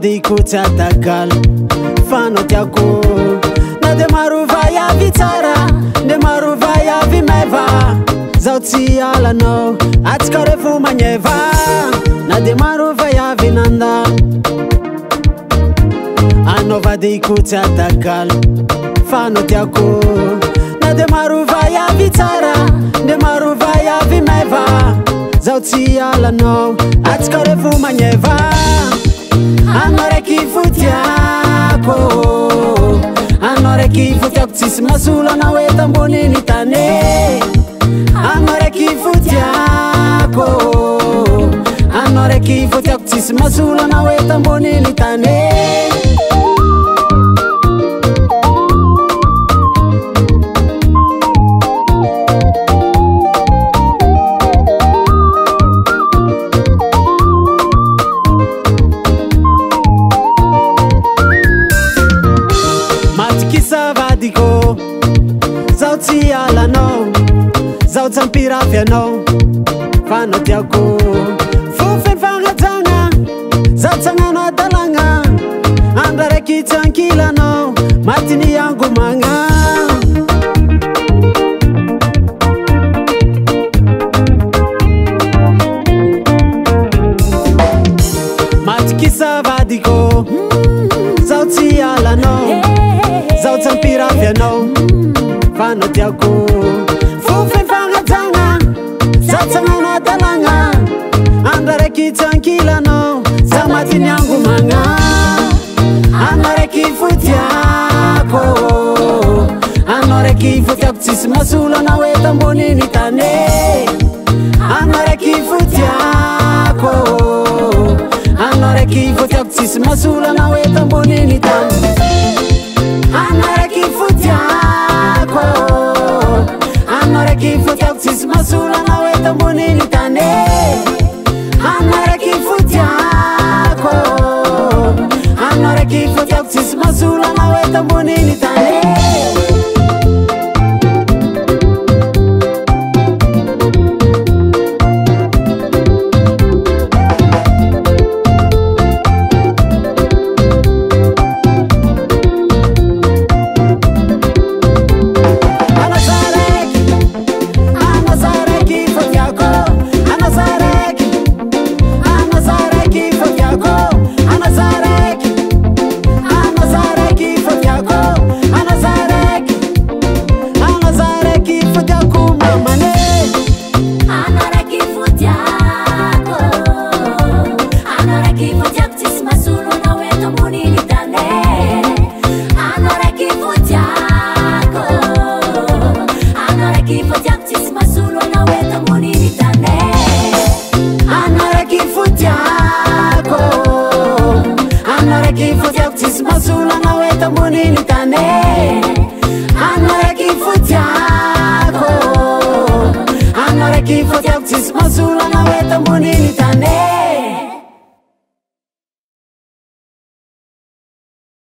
Ikotsatagal fano tiako na de marovay avy tsara de marovay avy meva zao tsy alanao atsika revo magneva na de marovay avy nanda anaova de ikotsatagal fano tiako na de marovay avy tsara de marovay avy meva zao tsy alanao atsika revo magneva Anoreki futiako Anoreki futiako tsisy masolo anao eto amboniny tane Anoreki futiako Anoreki futiako tsisy masolo anao eto amboniny tane Zao tsy alanao Zao tsampirafy anao Fano tiako Fofeny fagnajagna Zao tsagnano adalagna Andra raiky tsankilanao Matiny angomagna Matiky savadiko Zao tsy alanao Zao tsampirafy anao Fano tiako Fofeny fagnajagna Zao tsagnano adalagna Andra raiky tsankilanao Zao matiny angomagna Anao raiky fotiako Anao raiky fotiako tsisy masolo anao eto amboniny tane Anao raiky fotiako Anao raiky fotiako tsisy masolo anao eto amboniny tane Anao raiky fotiako Anao raiky fotiako tsisy masolo anao eto amboniny tane Anao raiky fotiako Anao raiky fotiako tsisy masolo anao eto amboniny tane Anao raiky fotiako tsisy masolo anao eto amboniny tane